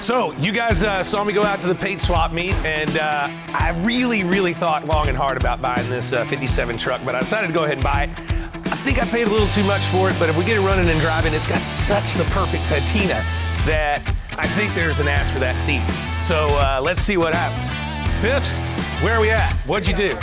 So you guys saw me go out to the paint swap meet, and I really thought long and hard about buying this 57 truck, but I decided to go ahead and buy it. I think I paid a little too much for it, but if we get it running and driving, it's got such the perfect patina that I think there's an ask for that seat. So let's see what happens. Phipps, where are we at? What'd you do?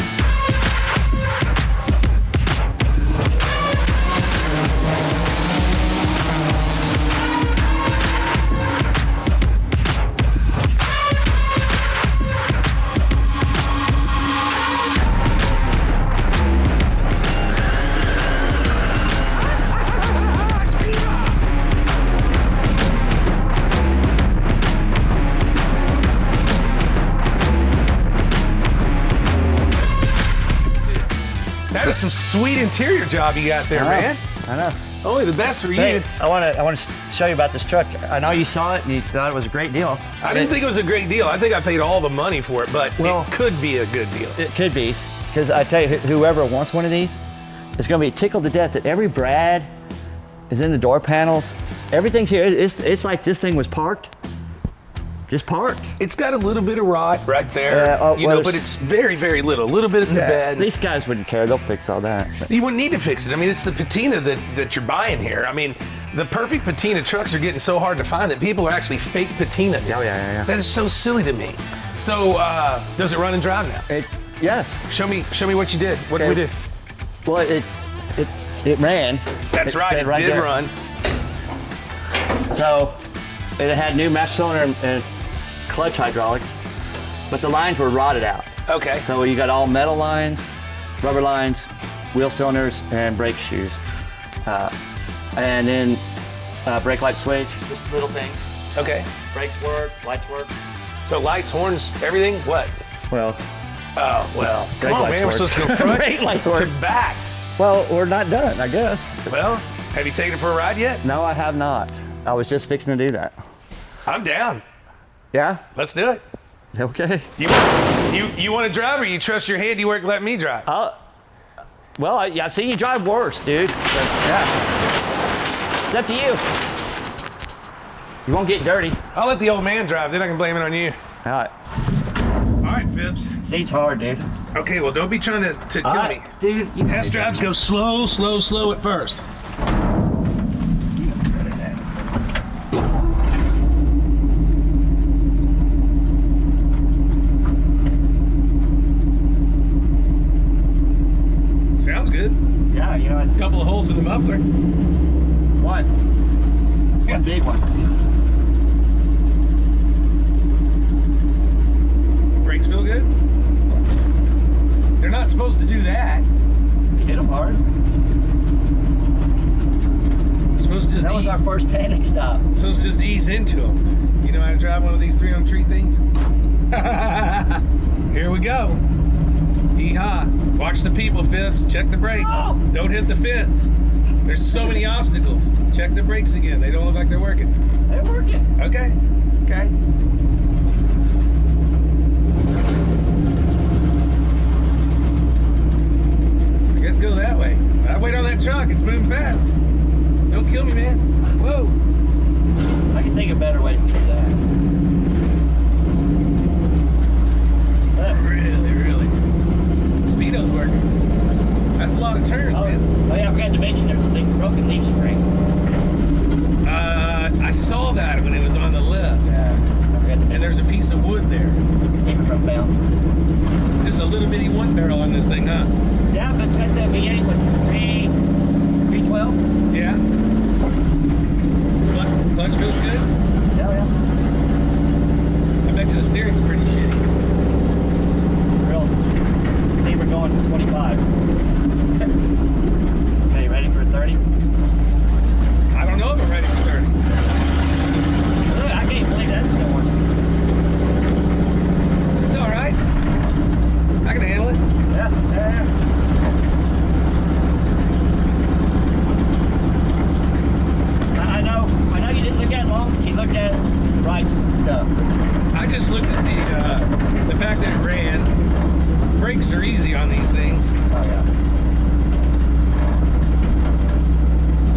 That is some sweet interior job you got there, man. I know. Only the best for you. Hey, I want to show you about this truck. I know you saw it and you thought it was a great deal. I didn't think it was a great deal. I think I paid all the money for it, but it could be a good deal. It could be, because I tell you, whoever wants one of these is going to be tickled to death that every brad is in the door panels. Everything's here. It's like this thing was parked. Just parked. It's got a little bit of rot right there, but it's very little. A little bit in the bed. These guys wouldn't care. They'll fix all that. You wouldn't need to fix it. I mean, it's the patina that you're buying here. I mean, the perfect patina trucks are getting so hard to find that people are actually fake patina. Oh, yeah. That is so silly to me. So, does it run and drive now? Yes. Show me what you did. What did we do? Well, it ran. That's right. It did run. So, it had new master cylinder and clutch hydraulics, but the lines were rotted out. Okay. So you got all metal lines, rubber lines, wheel cylinders, and brake shoes. And then brake light switch, just little things. Okay. Brakes work, lights work. So lights, horns, everything? What? Well. Oh, well. Come on, man. We're supposed to go front brake lights work. to back. Well, we're not done, I guess. Well, have you taken it for a ride yet? No, I have not. I was just fixing to do that. I'm down. Yeah? Let's do it. Okay. You want to drive, or you trust your handiwork, let me drive? Well, I've seen you drive worse, dude. But, yeah. It's up to you. You won't get dirty. I'll let the old man drive, then I can blame it on you. All right. All right, Phipps. Seat's hard, dude. Okay, well, don't be trying to kill me. Dude. Test drives go slow at first. Sounds good. Yeah, you know. A couple of holes in the muffler. One big one. Brakes feel good? They're not supposed to do that. You hit them hard. Supposed to just that was our first panic stop. Supposed to just ease into them. You know how to drive one of these 3-on-3 things? Here we go. Hee-haw. Watch the people, Phipps. Check the brakes. Oh! Don't hit the fence. There's so many obstacles. Check the brakes again. They don't look like they're working. They're working. Okay. I guess go that way. I wait on that truck. It's moving fast. Don't kill me, man. Whoa. I can think of better ways to do that. Really. Speedo's working. That's a lot of turns, man. Oh yeah, I forgot to mention there's a big broken leaf spring. I saw that when it was on the left. Yeah, I forgot to and there's a piece of wood there. keep it from bouncing. Just a little bitty one barrel on this thing, huh? Yeah, but it's got that V8 with 312. Yeah. Clutch feels good? Yeah. I bet you the steering's pretty shitty. Real. See, we're going 25. Okay, ready for 30? I don't know if I'm ready for 30. Look, I can't believe that's still working. It's all right. I can handle it. Yeah. I know you didn't look at it long, but you looked at the rights and stuff. I just looked at the fact that it ran. Brakes are easy on these things. Oh yeah.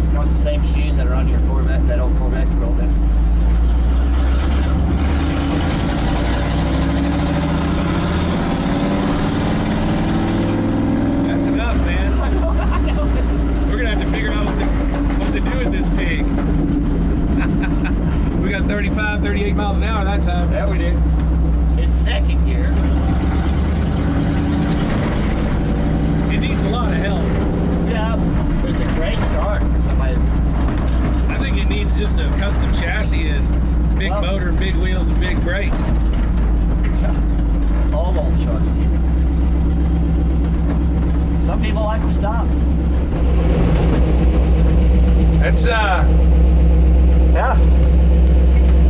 You know, it's the same shoes that are on your Corvette, that old Corvette you rolled in. 35, 38 miles an hour that time. Yeah, we did. It's second gear. It needs a lot of help. Yeah, but it's a great start for somebody. I think it needs just a custom chassis and big motor, big wheels, and big brakes. All old trucks need it. Some people like them stop. That's Yeah.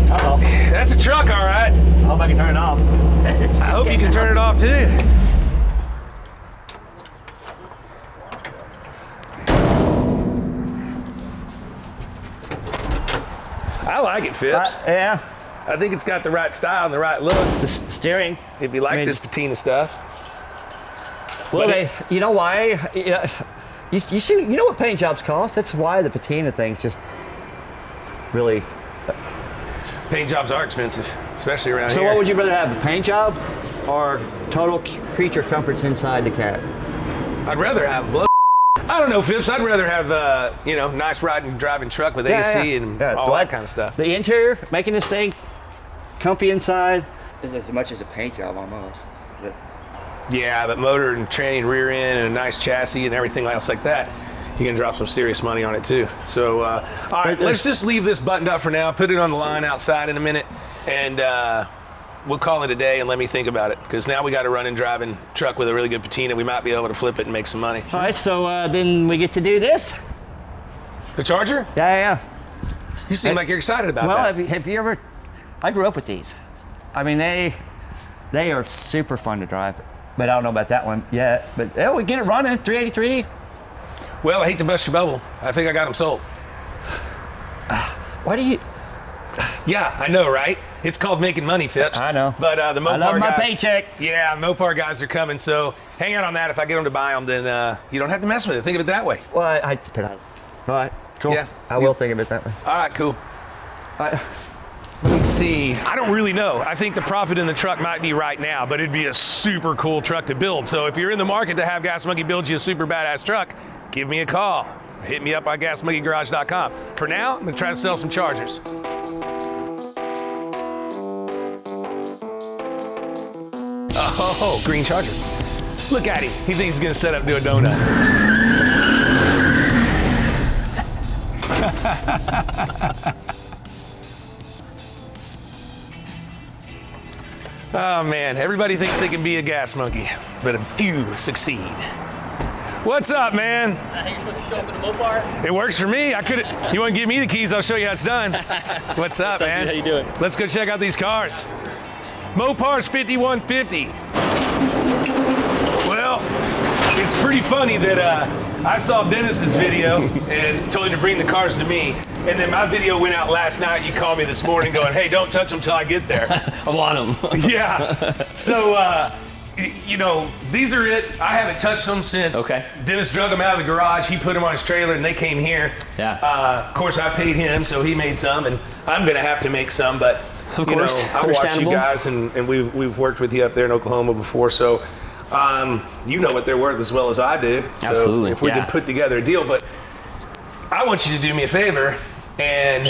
Uh-oh. that's a truck, all right. I hope I can turn it off. I hope you can turn it off too. I like it, Phipps. Yeah. I think it's got the right style and the right look. The steering. If you like this patina stuff. Well, you know why? You see, you know what paint jobs cost? That's why the patina thing's just really. Paint jobs are expensive, especially around So here. what would you rather have, a paint job or total creature comforts inside the cab? I'd rather have blow. I don't know, Phipps. I'd rather have nice riding, driving truck with AC and all that kind of stuff. The interior, making this thing comfy inside, is as much as a paint job almost. Yeah, but motor and train, rear end, and a nice chassis and everything else like that, you're gonna drop some serious money on it too. So, all right, let's just leave this buttoned up for now. Put it on the line outside in a minute, and we'll call it a day and let me think about it. Because now we got a running, driving truck with a really good patina. We might be able to flip it and make some money. All right, so then we get to do this. The Charger? Yeah. You seem like you're excited about Well, that. have you ever? I grew up with these. I mean, they are super fun to drive. But I don't know about that one yet. But yeah, we get it running. 383. Well, I hate to bust your bubble. I think I got them sold. Why do you? Yeah, I know, right? It's called making money, Phipps. I know. But the Mopar I love my guys, paycheck. Yeah, Mopar guys are coming. So hang out on that. If I get them to buy them, then you don't have to mess with it. Think of it that way. Well, I put out. All right, cool. Yeah. I will think of it that way. All right, cool. All right. Let me see. I don't really know. I think the profit in the truck might be right now, but it'd be a super cool truck to build. So if you're in the market to have Gas Monkey build you a super badass truck, give me a call. Hit me up on gasmonkeygarage.com. For now, I'm gonna try to sell some Chargers. Oh, green Charger. Look at him. He thinks he's gonna set up and do a donut. Oh man, everybody thinks they can be a gas monkey, but a few succeed. What's up, man? You're supposed to show up in a Mopar? It works for me. You want to give me the keys? I'll show you how it's done. What's up, man? How you doing? Let's go check out these cars. Mopar's 5150. Well, it's pretty funny that I saw Dennis's video and told him to bring the cars to me. And then my video went out last night. You called me this morning going, hey, don't touch them till I get there. I want them. Yeah. So, these are it. I haven't touched them since Dennis drug them out of the garage. He put them on his trailer and they came here. Yeah. Of course, I paid him, so he made some, and I'm going to have to make some. But, Of course, I watch you understandable. guys, and we've worked with you up there in Oklahoma before, so you know what they're worth as well as I do. So Absolutely, if we yeah. could put together a deal. But I want you to do me a favor and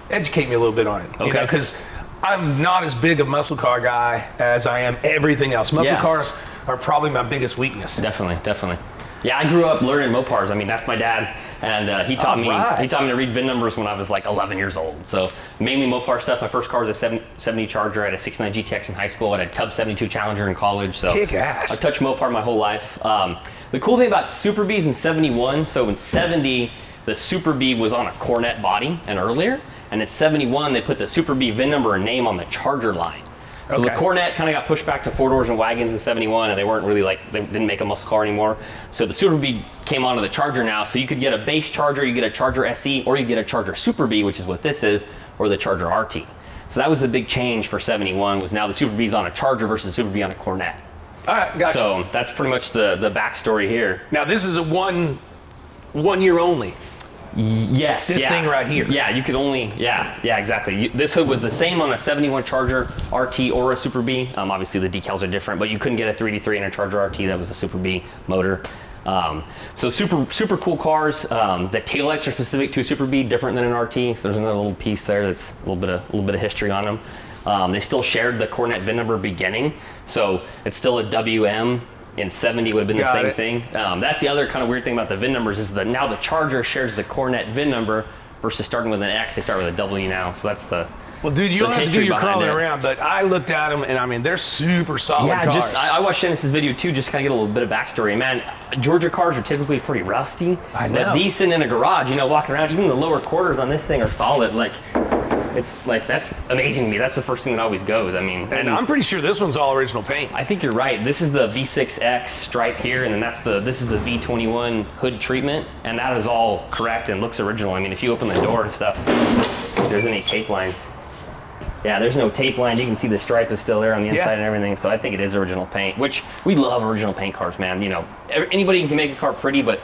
educate me a little bit on it. Okay. Because I'm not as big a muscle car guy as I am everything else. Muscle Yeah. cars are probably my biggest weakness. Definitely. Yeah, I grew up learning Mopars. I mean, that's my dad, and he taught me. Alright. He taught me to read VIN numbers when I was like 11 years old. So mainly Mopar stuff. My first car was a 70 Charger. I had a 69 GTX in high school. I had a Tub 72 Challenger in college. So Kick ass. I touched Mopar my whole life. The cool thing about Super Bs in '71. So in '70, the Super B was on a Cornet body and earlier, and in '71 they put the Super B VIN number and name on the Charger line. So the Okay. Cornet kind of got pushed back to four doors and wagons in '71, and they weren't really they didn't make a muscle car anymore. So the Super B came onto the Charger now. So you could get a base Charger, you get a Charger SE, or you get a Charger Super B, which is what this is, or the Charger RT. So that was the big change for '71. Was now the Super B's on a Charger versus Super B on a Cornet. All right, gotcha. So that's pretty much the backstory here. Now this is a one year only. Yes. This thing right here. Yeah, you could only, exactly. This hood was the same on a '71 Charger RT or a Super B. Obviously the decals are different, but you couldn't get a 383 in a Charger RT. That was a Super B motor. So super cool cars. The taillights are specific to a Super B, different than an RT. So there's another little piece there that's a little bit of history on them. They still shared the Cornet VIN number beginning, so it's still a WM. In 70 would have been the same thing. That's the other kind of weird thing about the VIN numbers is that now the Charger shares the Cornet VIN number versus starting with an X, they start with a W now. So that's the Well, dude, you don't have to do your crawling it. around, but I looked at them, and I mean, they're super solid cars. I watched Dennis's video too, just kind of get a little bit of backstory. Man, Georgia cars are typically pretty rusty. I know. But these sitting in a garage, walking around, even the lower quarters on this thing are solid. Like, it's like, that's amazing to me. That's the first thing that always goes. I mean, and I'm pretty sure this one's all original paint. I think you're right. This is the V6X stripe here, and then this is the V21 hood treatment, and that is all correct and looks original. I mean, if you open the door and stuff, if there's any tape lines. Yeah, there's no tape line. You can see the stripe is still there on the inside and everything. So I think it is original paint, which we love original paint cars, man. Anybody can make a car pretty, but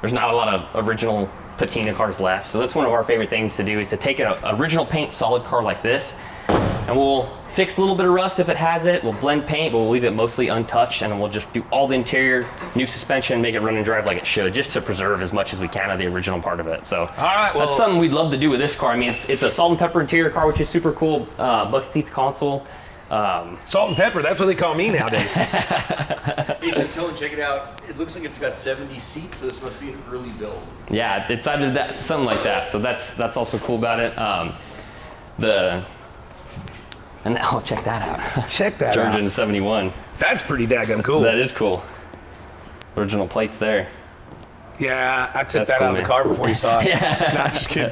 there's not a lot of original patina cars left. So that's one of our favorite things to do is to take an original paint solid car like this, and we'll fix a little bit of rust if it has it. We'll blend paint, but we'll leave it mostly untouched, and then we'll just do all the interior, new suspension, make it run and drive like it should, just to preserve as much as we can of the original part of it. So all right, well, that's something we'd love to do with this car. I mean, it's a salt and pepper interior car, which is super cool. Bucket seats, console. Salt and pepper, that's what they call me nowadays. Hey, so Tone, check it out. It looks like it's got 70 seats, so this must be an early build. Yeah, it's either that, something like that. So that's also cool about it. Check that out. Check that Georgia out. in 71. That's pretty daggone cool. That is cool. Original plates there. Yeah, I took That's that cool, out of man. the car before you saw it. Yeah. No, just kidding.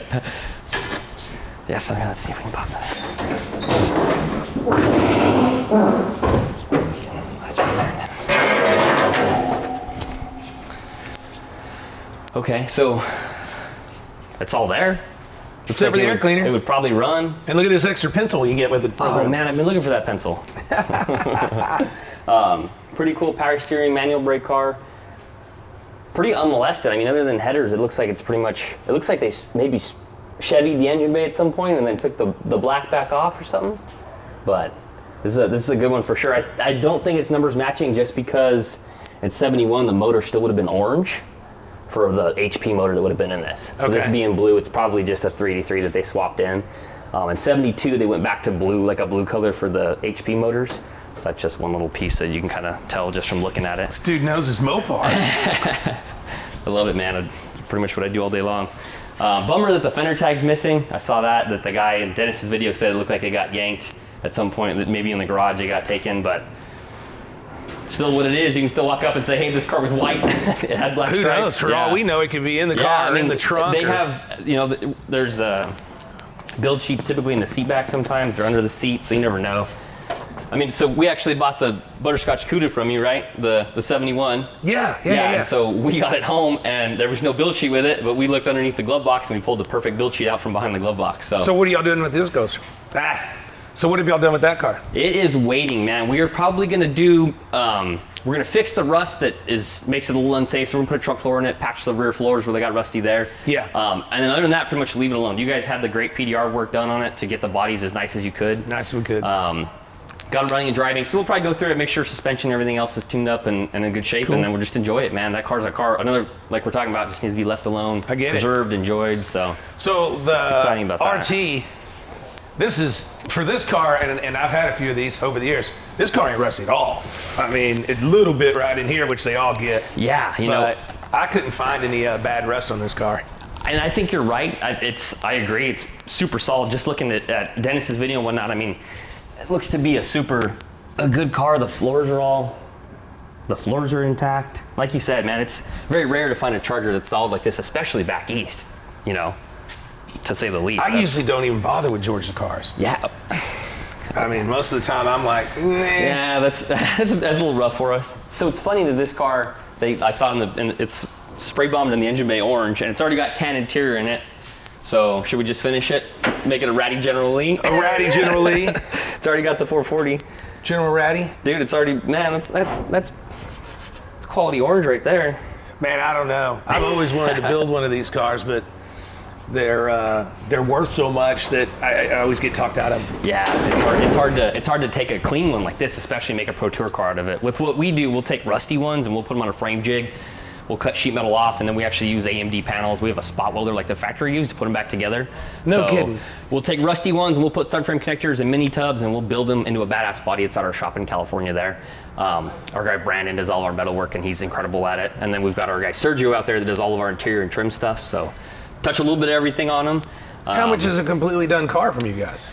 Yeah, so let's see if we can pop that in. Okay, so it's all there. Except for the air cleaner. It would probably run. And look at this extra pencil you get with it. Oh man, I've been looking for that pencil. Pretty cool power steering, manual brake car. Pretty unmolested. I mean, other than headers, it looks like it's pretty much, it looks like they maybe Chevy'd the engine bay at some point and then took the black back off or something. But this is a good one for sure. I don't think it's numbers matching just because in 71 the motor still would have been orange for the HP motor that would have been in this. So this being blue, it's probably just a 383 that they swapped in. In 72 they went back to blue, like a blue color for the HP motors. So that's just one little piece that you can kind of tell just from looking at it. This dude knows his mopars. I love it, man. It's pretty much what I do all day long. Bummer that the fender tag's missing. I saw that the guy in Dennis's video said it looked like it got yanked at some point, that maybe in the garage it got taken, but still what it is. You can still walk up and say, hey, this car was white. It had black Who stripes. knows? For all we know, it could be in the car I or mean, in the trunk. They have, there's build sheets typically in the seat back sometimes. They're under the seats, so you never know. I mean, so we actually bought the Butterscotch Cuda from you, right? The 71. Yeah. And so we got it home, and there was no build sheet with it, but we looked underneath the glove box, and we pulled the perfect build sheet out from behind the glove box. So what are y'all doing with this ghost? So what have y'all done with that car? it is waiting, man. We are probably going to do, we're going to fix the rust that makes it a little unsafe. So we're going to put a truck floor in it, patch the rear floors where they got rusty there. Yeah. And then other than that, pretty much leave it alone. You guys had the great PDR work done on it to get the bodies as nice as you could. Nice and good. Got them running and driving. So we'll probably go through it, make sure suspension and everything else is tuned up and in good shape, and then we'll just enjoy it, man. That car's a car. Another, like we're talking about, just needs to be left alone, I get it. preserved, enjoyed. So the exciting about that. RT, this is, for this car, and I've had a few of these over the years, this car ain't rusty at all. I mean, a little bit right in here, which they all get. Yeah, but I couldn't find any bad rust on this car. And I think you're right. I agree. It's super solid. Just looking at Dennis's video and whatnot, I mean, it looks to be a good car. The floors are intact. Like you said, man, it's very rare to find a Charger that's solid like this, especially back east, to say the least. I usually don't even bother with Georgia cars. Yeah. I mean, most of the time I'm like, nah. Yeah, that's a little rough for us. So it's funny that this car, I saw it's spray bombed in the engine bay orange, and it's already got tan interior in it. So should we just finish it? Make it a ratty General Lee? A ratty General Lee? It's already got the 440. General Ratty? Dude, it's already, man, that's quality orange right there. Man, I don't know. I've always wanted to build one of these cars, but they're worth so much that I always get talked out of them. Yeah, it's hard to take a clean one like this, especially make a Pro Tour car out of it. With what we do, we'll take rusty ones and we'll put them on a frame jig. We'll cut sheet metal off, and then we actually use AMD panels. We have a spot welder like the factory used to put them back together. No kidding. We'll take rusty ones and we'll put subframe connectors and mini tubs, and we'll build them into a badass body. It's at our shop in California there. Our guy Brandon does all our metal work, and he's incredible at it. And then we've got our guy Sergio out there that does all of our interior and trim stuff. So touch a little bit of everything on them. How much is a completely done car from you guys?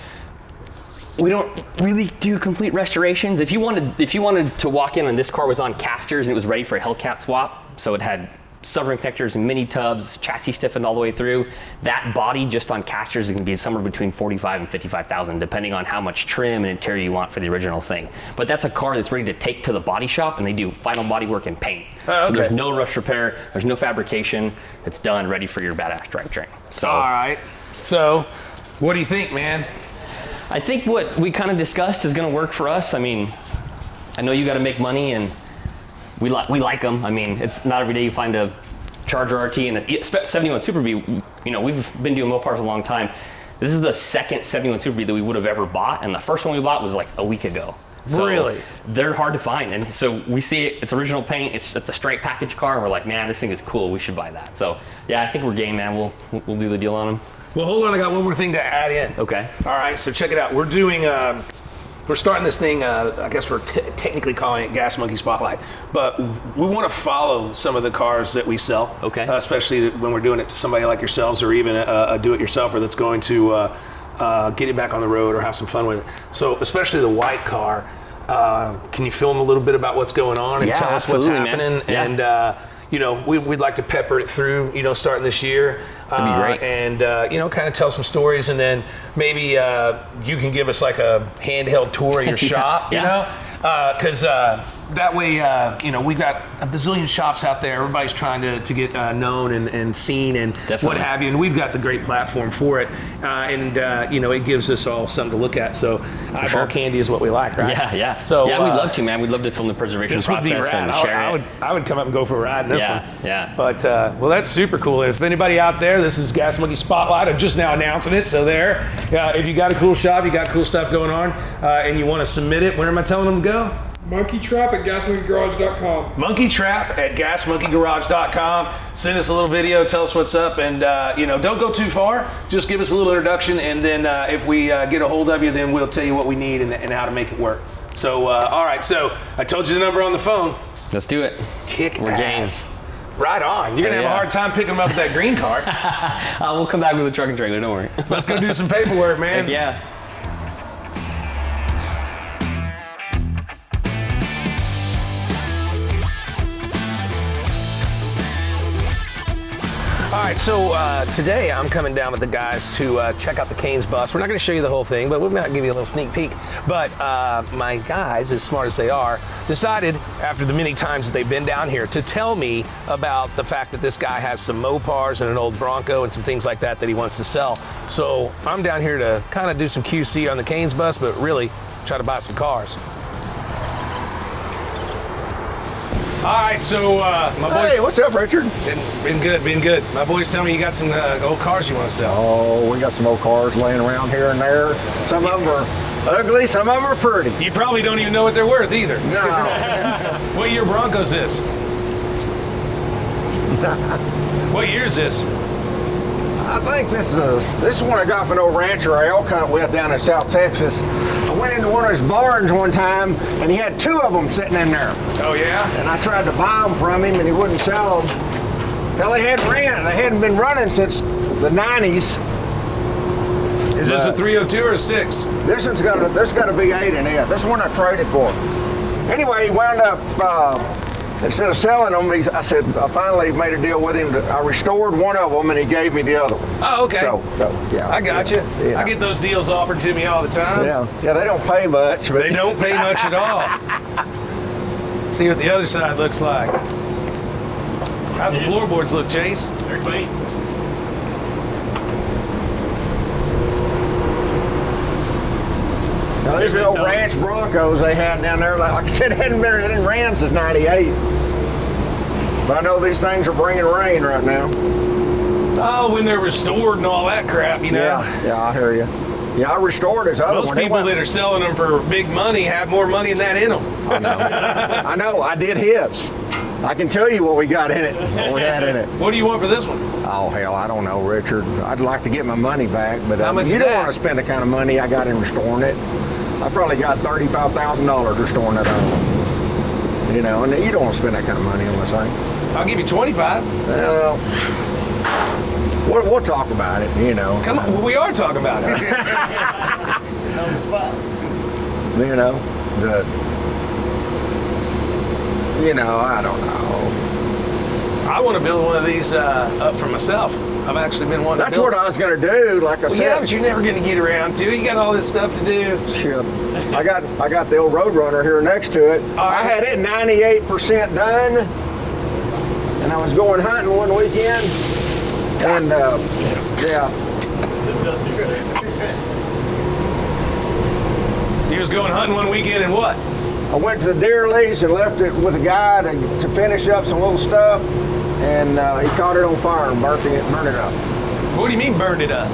We don't really do complete restorations. If you wanted to walk in and this car was on casters and it was ready for a Hellcat swap, so it had subframe connectors and mini tubs, chassis stiffened all the way through, that body just on casters can be somewhere between 45 and 55,000, depending on how much trim and interior you want for the original thing. But that's a car that's ready to take to the body shop, and they do final body work and paint. Oh, okay. So there's no rush repair, there's no fabrication. It's done, ready for your badass drivetrain. So, all right. So, what do you think, man? I think what we kind of discussed is going to work for us. I mean, I know you got to make money, and we like them. I mean, it's not every day you find a Charger RT and a 71 Super B. You know, we've been doing Mopars a long time. This is the second 71 Super B that we would have ever bought, and the first one we bought was like a week ago. So really? They're hard to find, and so we see it. It's original paint. It's a straight package car, and we're like, man, this thing is cool. We should buy that. So yeah, I think we're game, man. We'll do the deal on them. Well, hold on. I got one more thing to add in. Okay. All right. So check it out. We're doing. We're starting this thing. I guess we're technically calling it Gas Monkey Spotlight, but we want to follow some of the cars that we sell. Okay. Especially when we're doing it to somebody like yourselves, or even a do-it-yourselfer that's going to get it back on the road or have some fun with it. So especially the white car. Can you film a little bit about what's going on and tell us what's happening? Man. Yeah. And you know, we'd like to pepper it through, you know, starting this year. That'd be great. And you know, kind of tell some stories, and then maybe you can give us like a handheld tour of your shop, you know, because that way, you know, we've got a bazillion shops out there. Everybody's trying to get known and seen and what have you, and we've got the great platform for it. And you know, it gives us all something to look at. So eyeball candy is what we like, right? Yeah, yeah. So yeah, we'd love to, man. We'd love to film the preservation process and share it. I would come up and go for a ride in this one. Yeah. But well, that's super cool. And if anybody out there, this is Gas Monkey Spotlight. I'm just now announcing it. So there, if you got a cool shop, you got cool stuff going on, and you want to submit it, where am I telling them to go? Monkey Trap at GasMonkeyGarage.com. Monkey Trap at GasMonkeyGarage.com. Send us a little video, tell us what's up, and you know, don't go too far. Just give us a little introduction, and then if we get a hold of you, then we'll tell you what we need and how to make it work. So, all right. So I told you the number on the phone. Let's do it. Kick We're ass. Right on. You're gonna have a hard time picking them up with that green car. We'll come back with a truck and trailer. Don't worry. Let's go do some paperwork, man. Heck yeah. All right, so today I'm coming down with the guys to check out the Canes bus. We're not going to show you the whole thing, but we might give you a little sneak peek. But my guys, as smart as they are, decided after the many times that they've been down here to tell me about the fact that this guy has some Mopars and an old Bronco and some things like that he wants to sell. So I'm down here to kind of do some QC on the Canes bus, but really try to buy some cars. All right, so my boys. Hey, what's up, Richard? Been good. My boys tell me you got some old cars you want to sell. Oh, we got some old cars laying around here and there. Some of them are ugly, some of them are pretty. You probably don't even know what they're worth either. No. What year Bronco's this? What year is this? I think this is one I got from an old rancher I elk hunt with down in South Texas. I went into one of his barns one time, and he had two of them sitting in there. Oh, yeah? And I tried to buy them from him, and he wouldn't sell them. Hell, they hadn't been running since the 90s. Is this a 302 or a 6? This got a V8 in it. This is one I traded for. Anyway, he wound up, instead of selling them, I finally made a deal with him. I restored one of them, and he gave me the other one. Oh, okay. So yeah. I got you. Yeah. I get those deals offered to me all the time. Yeah, they don't pay much. But They don't pay much at all. See what the other side looks like. How's the floorboards look, Chase? They're clean. Now, these are old ranch Broncos they had down there. Like I said, it hadn't ran since '98. But I know these things are bringing rain right now. Oh, when they're restored and all that crap, you know? Yeah, I hear you. Yeah, I restored his other Most one. people that are selling them for big money have more money than that in them. I know. I did his. I can tell you what we got in it. What we had in it. What do you want for this one? Oh hell, I don't know, Richard. I'd like to get my money back, but How much you is don't that? want to spend the kind of money I got in restoring it. I probably got $35,000 restoring that home. You know, and you don't want to spend that kind of money on this thing. I'll give you 25. Well, we'll talk about it. You know. Come on, we are talking about it. You know, I don't know. I want to build one of these up for myself. I've actually been wanting That's to build. what I was going to do. Like I Well, said. yeah, but you're never going to get around to it. You got all this stuff to do. Shit. I got the old Roadrunner here next to it. All right. I had it 98% done, and I was going hunting one weekend, and yeah, You was going hunting one weekend and what? I went to the deer lease and left it with a guy to finish up some little stuff, and he caught it on fire and burned it up. What do you mean burned it up?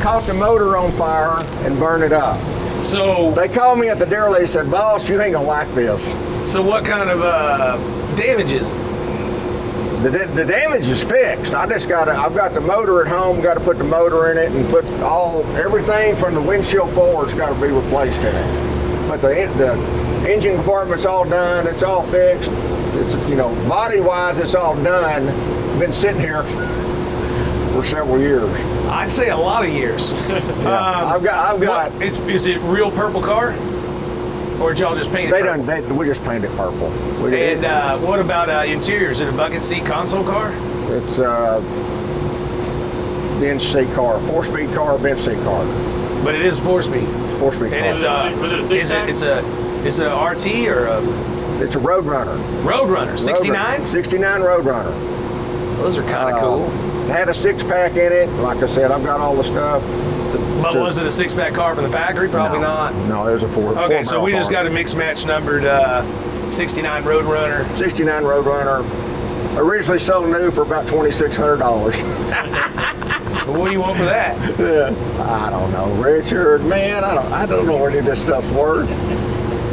Caught the motor on fire and burned it up. So They called me at the deer lease and said, "Boss, you ain't gonna like this." so what kind of damages? The damage is fixed. I've got the motor at home, got to put the motor in it and put everything from the windshield forward's got to be replaced in it. But the engine compartment's all done, it's all fixed. It's, body wise, it's all done. Been sitting here for several years. I'd say a lot of years. I've got. Is it real purple car? Or did y'all just paint it purple? We just painted it purple. And what about interior? Is it a bucket seat console car? It's bench seat car, 4-speed car, bench seat car. But it is 4-speed. 4-speed car. And it's it's a RT or a It's a Roadrunner. Roadrunner, 69? 69 Roadrunner. Those are kind of cool. It had a 6-pack in it. Like I said, I've got all the stuff. But was it a 6-pack car from the factory? Probably not. No, it was a 4. Okay, so we just got a mix match numbered 69 Roadrunner. 69 Roadrunner. Originally sold new for about $2,600. What do you want for that? I don't know, Richard. Man, I don't know what any of this stuff's worth.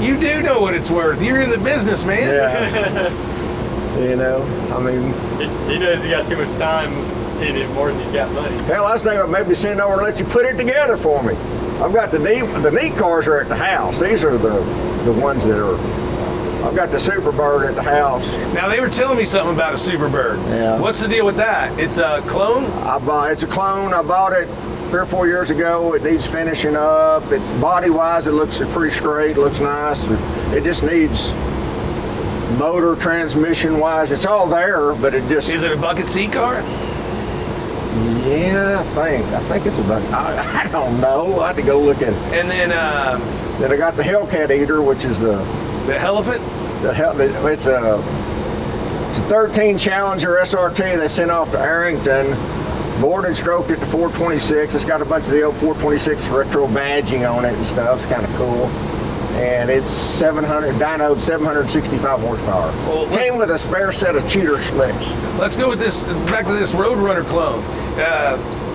You do know what it's worth. You're in the business, man. Yeah. I mean, He knows he got too much time in it more than he's got money. hell, I was thinking maybe send over and let you put it together for me. I've got the neat cars are at the house. These are the ones that are. I've got the Superbird at the house. Now, they were telling me something about a Superbird. Yeah. What's the deal with that? It's a clone? It's a clone. I bought it 3 or 4 years ago. It needs finishing up. It's body-wise, it looks pretty straight. Looks nice. It just needs motor, transmission-wise. It's all there, but it just. Is it a bucket seat car? Yeah, I think it's a bucket. I don't know. I have to go look at it. And then Then I got the Hellcat Eater, which is the elephant? it's a 13 Challenger SRT they sent off to Arrington. Board and stroked it to 426. It's got a bunch of the old 426 retro badging on it and stuff. It's kind of cool. And it's 700 765 horsepower. Well, Came with a spare set of cheater slicks. Let's go with this, back to this Roadrunner clone.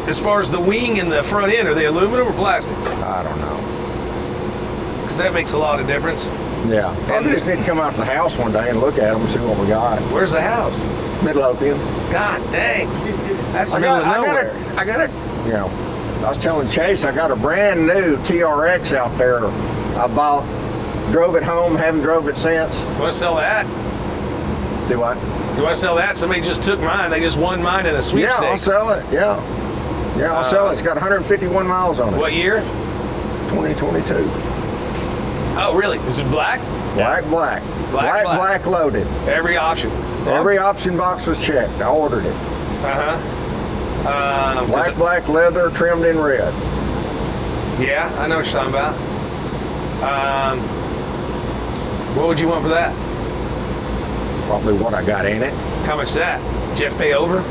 As far as the wing and the front end, are they aluminum or plastic? I don't know. Because that makes a lot of difference. Yeah. Probably just need to come out to the house one day and look at them and see what we got. Where's the house? Midlothian. God dang. That's the middle of nowhere. I got I was telling Chase, I got a brand new TRX out there. I drove it home, haven't drove it since. You want to sell that? Do I? You want to sell that? Somebody just took mine. They just won mine in a sweepstakes. Yeah, I'll sell it. Yeah. Yeah, I'll sell it. It's got 151 miles on it. What year? 2022. Oh, really? Is it black? Black. Black loaded. Every option. Every option box was checked. I ordered it. Black leather trimmed in red. Yeah, I know what you're talking about. What would you want for that? Probably what I got in it. How much is that? Did you have to pay over?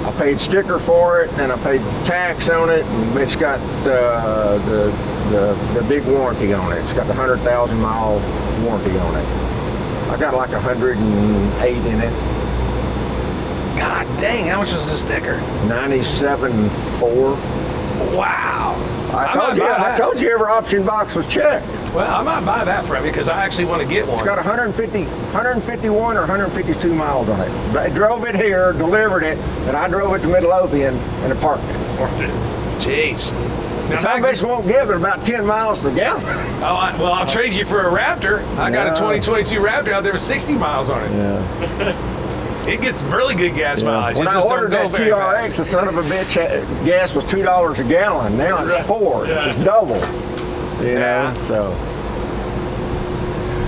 I paid sticker for it, and I paid tax on it, and it's got the big warranty on it. It's got the 100,000 mile warranty on it. I got like 108 in it. God dang, how much was the sticker? 97.4. Wow. I told you every option box was checked. Well, I might buy that from you because I actually want to get one. It's got 151 or 152 miles on it. They drove it here, delivered it, and I drove it to Midlothian and it parked it. Jeez. Now, Some bitch won't give it about 10 miles to the gallon. Well, I'll trade you for a Raptor. I got a 2022 Raptor out there with 60 miles on it. Yeah. It gets really good gas mileage. When it I just ordered don't go that very TRX, fast. the son of a bitch, gas was $2 a gallon. Now it's $4. It's double. You know, so.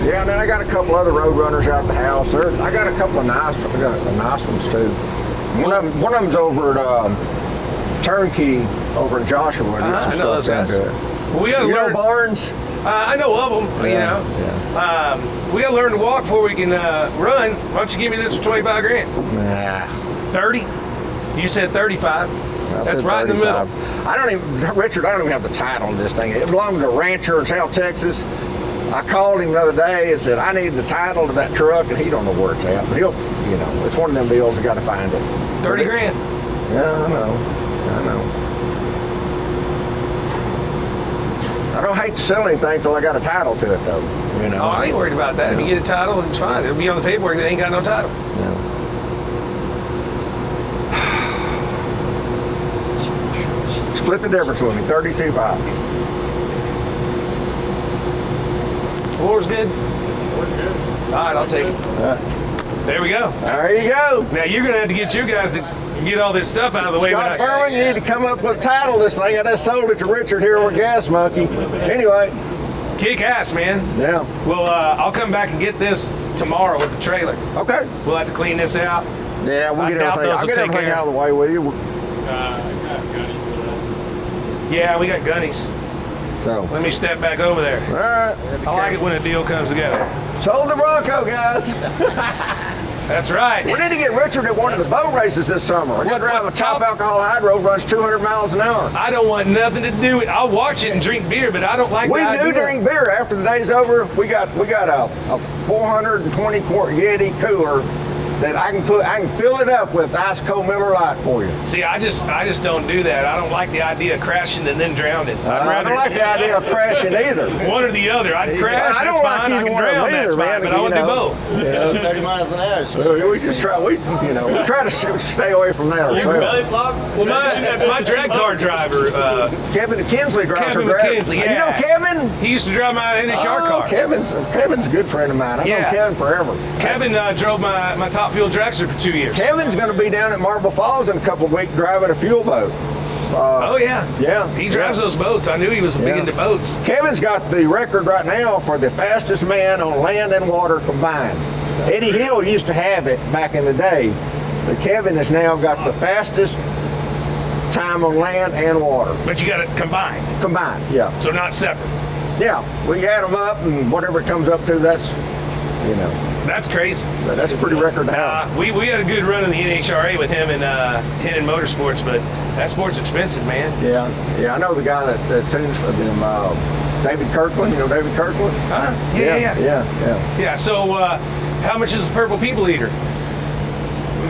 Yeah, and then I got a couple other road runners out the house. I got a couple of nice ones too. One of them's over at Turnkey over in Joshua. I know those guys. Well, we got to You know learn. Barnes? I know of them. You know. Yeah. We got to learn to walk before we can run. Why don't you give me this for 25 grand? Nah. 30? You said 35. I That's said right in the middle. 35. Richard, I don't even have the title on this thing. It belonged to a rancher in South Texas. I called him the other day and said, I need the title to that truck, and he don't know where it's at. But he'll, you know, it's one of them deals, I got to find it. 30 grand. Yeah, I know. I don't hate to sell anything till I got a title to it, though. You know. Oh, I ain't worried about that. If you get a title, it's fine. It'll be on the paperwork. They ain't got no title. Yeah. Split the difference with me, 32.5. Floor's good? All right, I'll take it. There we go. There you go. Now you're gonna have to get your guys to get all this stuff out of the way. Scott Furman, you need to come up with a title this thing. I just sold it to Richard here with Gas Monkey. Anyway. Kick ass, man. Yeah. Well, I'll come back and get this tomorrow with the trailer. Okay. We'll have to clean this out. Yeah, we'll get doubt everything. those I'll will get take everything care. out of the way with you. Yeah, we got gunnies. So. Let me step back over there. All right. I like it when a deal comes together. Sold the Bronco, guys. That's right. We need to get Richard at one of the boat races this summer. We're going to drive a top alcohol hydro, runs 200 miles an hour. I don't want nothing to do with it. I'll watch it and drink beer, but I don't like We the idea. do drink beer. After the day's over, we got a 420 quart Yeti cooler that I can fill it up with ice cold Miller Lite for you. See, I just don't do that. I don't like the idea of crashing and then drowning. I don't like the idea of crashing either. One or the other. I'd crash. I don't that's like fine. I either can one of drown. them That's either, fine. man, But I want to do both. 30 miles an hour. So we just try. We try to stay away from that. Well, my drag car driver, Kevin Kinsley drives Kevin her drag. McKinsley, You yeah. know Kevin? he used to drive my NHR car. Kevin's a good friend of mine. I've known Kevin forever. Kevin drove my Top Fuel dragster for 2 years. Kevin's going to be down at Marble Falls in a couple of weeks driving a fuel boat. Oh, yeah. Yeah. He drives those boats. I knew he was big into boats. Kevin's got the record right now for the fastest man on land and water combined. Eddie Hill used to have it back in the day, but Kevin has now got the fastest time on land and water. But you got it combined, Combined, yeah. so not separate. Yeah, we add them up and whatever it comes up to, that's, That's crazy. that's a pretty record to have. We had a good run in the NHRA with him and Hennon Motorsports, but that sport's expensive, man. Yeah, I know the guy that tunes for them, David Kirkland. You know David Kirkland? Huh? Yeah. Yeah. So, how much is the Purple People Eater?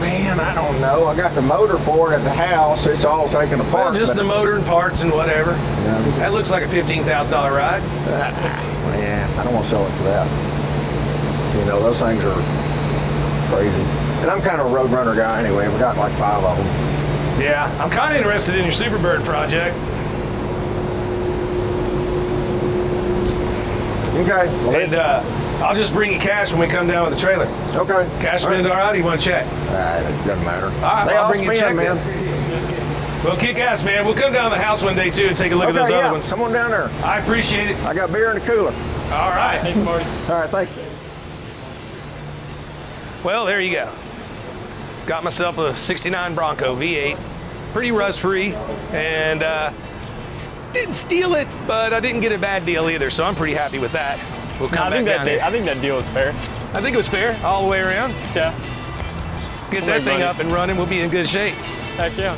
Man, I don't know. I got the motor for it at the house. It's all taken apart. Well, just but- the motor and parts and whatever. Yeah. That looks like a $15,000 ride. Yeah, I don't want to sell it for that. Those things are crazy. And I'm kind of a road runner guy anyway. We got like 5 of them. Yeah, I'm kind of interested in your Superbird project. Okay. Well, And I'll just bring you cash when we come down with the trailer. okay. Cash spend all right, or you want to check? It doesn't matter. All right, They I'll all bring you a spin, check, man. Well, kick ass, man. We'll come down to the house one day, too, and take a look at those Okay, other yeah. ones. Come on down there. I appreciate it. I got beer in the cooler. All right. Thanks, Marty. All right, thanks. Well, there you go. Got myself a 69 Bronco V8. Pretty rust-free. And didn't steal it, but I didn't get a bad deal either, so I'm pretty happy with that. We'll come back down here. I think that deal is fair. I think it was fair all the way around. Yeah. Get that thing up and running, we'll be in good shape. Heck yeah.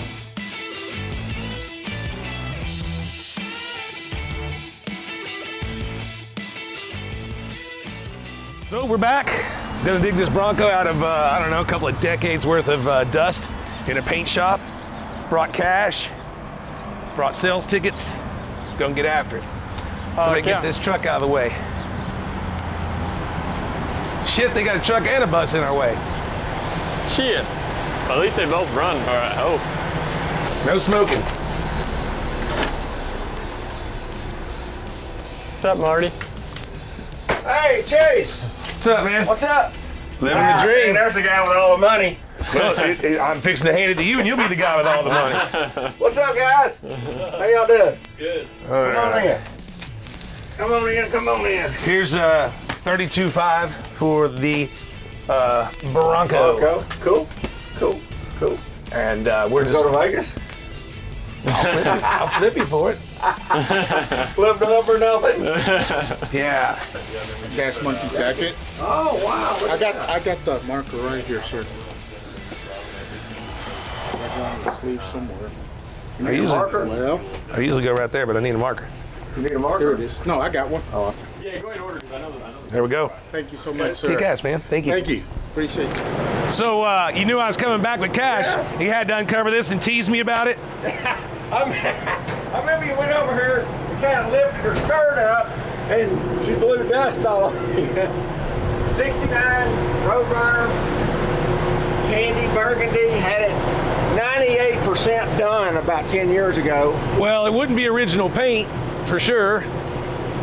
So we're back. Gonna dig this Bronco out of, I don't know, a couple of decades worth of dust in a paint shop. Brought cash, brought sales tickets, gonna get after it. Somebody get this truck out of the way. Shit, they got a truck and a bus in our way. Shit. At least they both run, or I hope. No smoking. What's up, Marty? Hey, Chase. What's up, man? What's up? Living the dream. There's the guy with all the money. Well, I'm fixing to hand it to you, and you'll be the guy with all the money. What's up, guys? How y'all doing? Good. All right. Come on in. Come on in. Here's 32.5 for the Bronco. Cool. And we're Go just. to Vegas? I'll flip you for it. Flipped it up or nothing? Yeah. Gas monkey jacket. Oh, wow. I got the marker right here, sir. I got it on the sleeve somewhere. I usually, Marker? Well, I usually go right there, but I need a marker. You need a here marker? it is. No, I got one. Oh, Yeah, go ahead and order, because I know. There we go. thank you so much, sir. Kick ass, man. Thank you. Thank you. Appreciate it. So you knew I was coming back with cash. You had to uncover this and tease me about it. I remember you went over here and kind of lifted her skirt up and she blew dust all over me. 69 Roadrunner, candy burgundy, had it 98% done about 10 years ago. Well, it wouldn't be original paint for sure.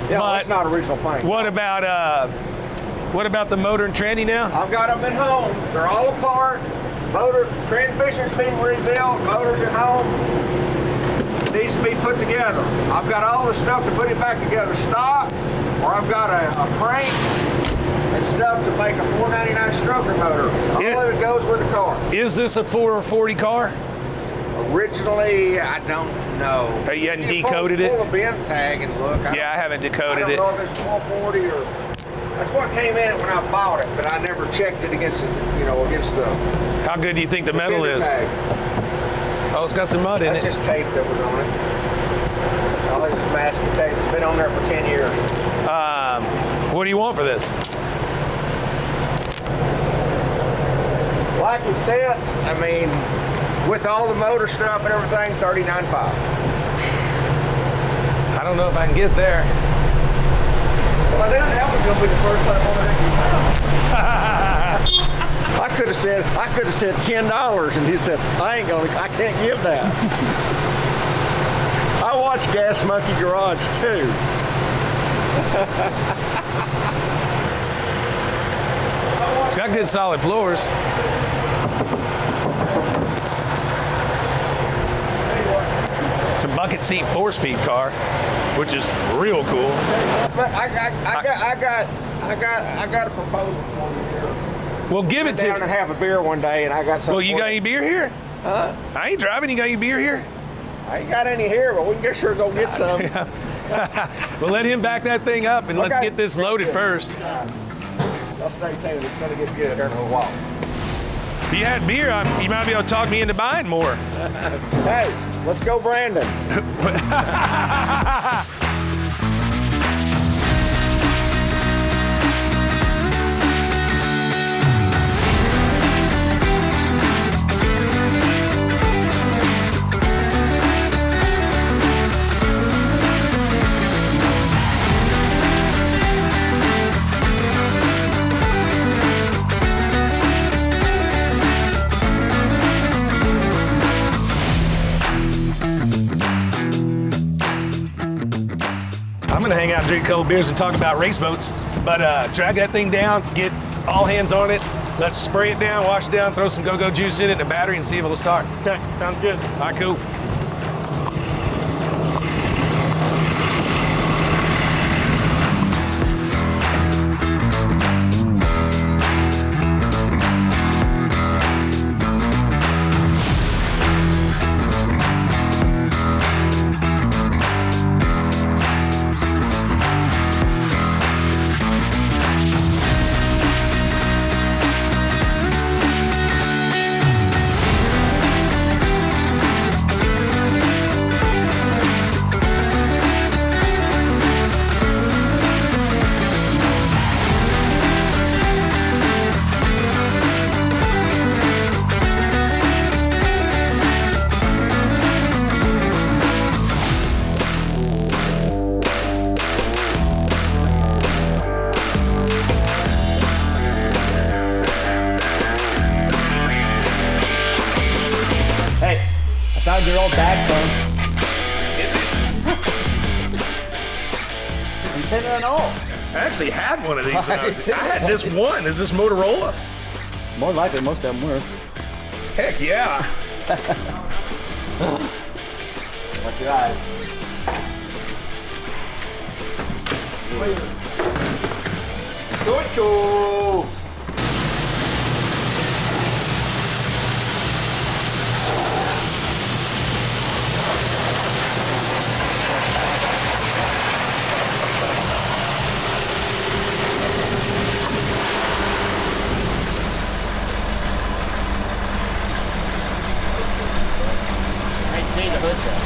Yeah, But it's not original paint. What about the motor and tranny now? I've got them at home. They're all apart. Motor, transmission's been rebuilt. Motor's at home. Needs to be put together. I've got all the stuff to put it back together stock, or I've got a crank and stuff to make a 499 stroker motor. All of it goes with the car. Is this a 440 car? Originally, I don't know. Oh, you hadn't You decoded pull it? a bin tag and look. Yeah, I haven't I decoded don't it. know if it's 440 or. That's what came in it when I bought it, but I never checked it against against the. How good do you think the metal bin is? tag. Oh, it's got some mud in That's it. just tape that was on it. All this is masking tape. It's been on there for 10 years. What do you want for this? Like it says, I mean, with all the motor stuff and everything, $39.5. I don't know if I can get there. Well, I knew that was gonna be the first time I could have said $10, and he said, I can't give that. I watch Gas Monkey Garage too. It's got good solid floors. It's a bucket seat 4-speed car, which is real cool. But I got a proposal for you here. Well, give it to Down me. and have a beer one day, and I got some. Well, you got any beer here? I ain't driving. You got any beer here? I ain't got any here, but we can sure go get some. Well, let him back that thing up and let's Okay. get this loaded first. I'll stay tuned. It's gonna get good here in a while. If you had beer, you might be able to talk me into buying more. Hey, let's go, Brandon. I'm gonna hang out, drink a couple beers, and talk about race boats. But drag that thing down, get all hands on it. Let's spray it down, wash it down, throw some go-go juice in it, and a battery, and see if it'll start. Okay, sounds good. All right, cool. called backbone. Is it? Antenna and all. I actually had one of these. When I was- I I had this one. Is this Motorola? More likely, most of them were. Heck yeah. Watch your eyes. Chucho! I ain't seen the hood shot.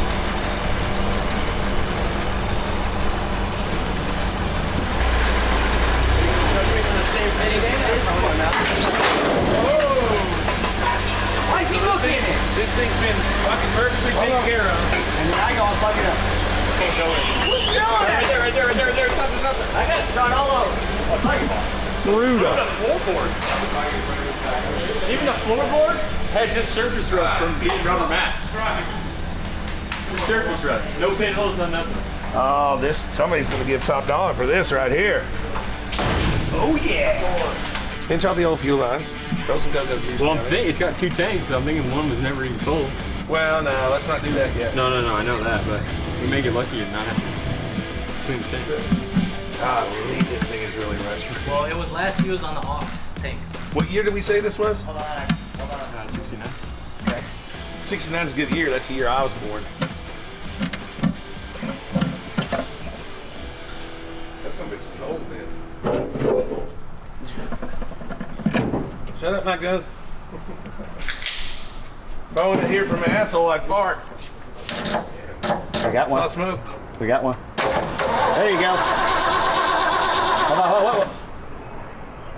Why is he looking at it? This thing's been fucking perfectly taken care of. And then I go and plug it up. Right there. Something. I got it strung all over. Through The floorboard. Even the floorboard has just surface rust from being rubber mats. Surface rust. No pinholes, no nothing. Oh, this, somebody's gonna give top dollar for this right here. Oh yeah. Pinch off the old fuel line. Throw some go-go juice Well, down it. it's got 2 tanks, so I'm thinking one was never even full. Well, no, let's not do that yet. No, I know that, but we may get lucky and not have to clean the tank. Golly, this thing is really rusty. Well, it was last used on the aux tank. What year did we say this was? Hold on. 69. 69 is a good year. That's the year I was born. That's some bitch is old, man. Shut up, my guns. If I want to hear from an asshole, I'd fart. We got Saw one. smoke. We got one. There you go. Hold on, hold.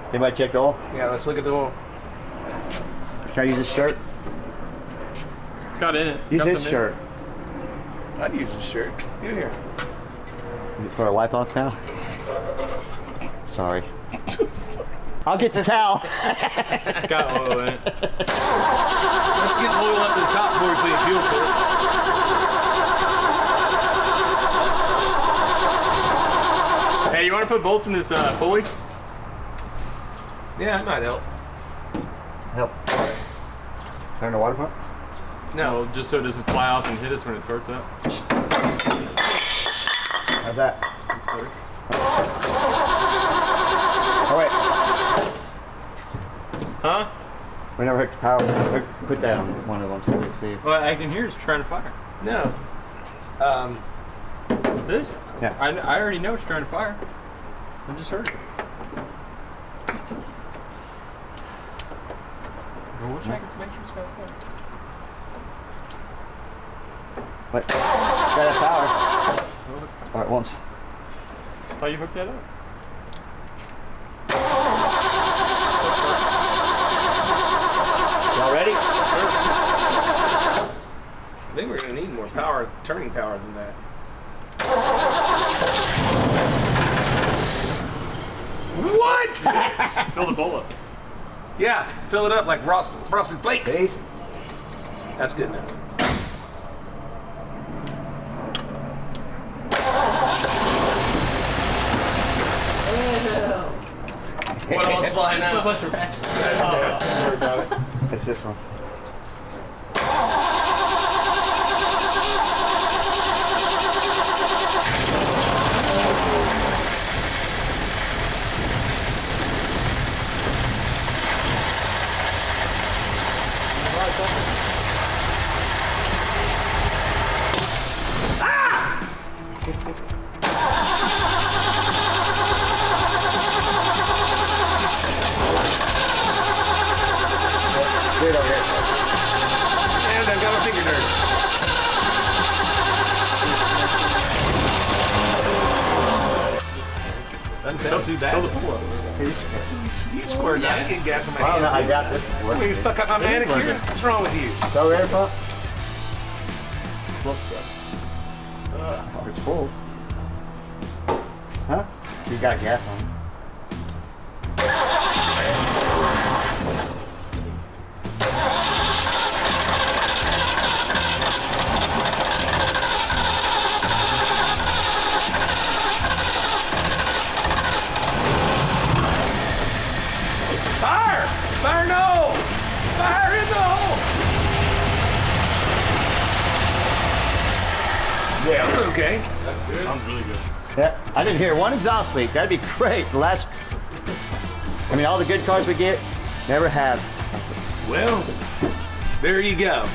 Anybody check the oil? Yeah, let's look at the oil. Can I use this shirt? It's got in it. It's Use got his some in it. shirt. I'd use the shirt. Get here. For a wipe off towel? Sorry. I'll get the towel. It's got oil in it. Let's get oil up to the top before we put in fuel for it. Hey, you want to put bolts in this pulley? Yeah, it might help. Help. Turn the water pump? No. Well, just so it doesn't fly off and hit us when it starts up. How's that? That's better. Oh wait, Huh? we never hooked the power. Put that on one of them so we can see. Well, I can hear it's trying to fire. No. This? Yeah. I already know it's trying to fire. I just heard it. Well, we'll check it to make sure it's got fire. Wait, got a power. All right, once. I thought you hooked that up. Y'all ready? I think we're gonna need more power, turning power than that. What? Fill the bowl up. Yeah, fill it up like frosted flakes. Please. That's good enough. What else flying out? It's this one. Good over here. And I've got a finger nerve. Doesn't sound too bad. Fill the pool up. You squared that. You get gas on my I don't know. I hands. doubt this will Will you work. fuck up my manicure? What's wrong with you? Go air pump. Looks up. It's full. Huh? You got gas on. Okay. That's good. Sounds really good. Yeah, I didn't hear one exhaust leak. That'd be great. I mean, all the good cars we get, never have. Well, there you go.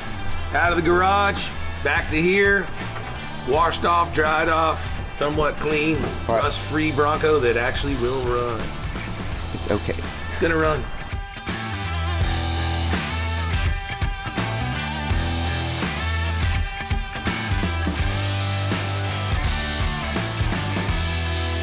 Out of the garage, back to here, washed off, dried off, somewhat clean, rust-free Bronco that actually will run. It's okay. It's gonna run.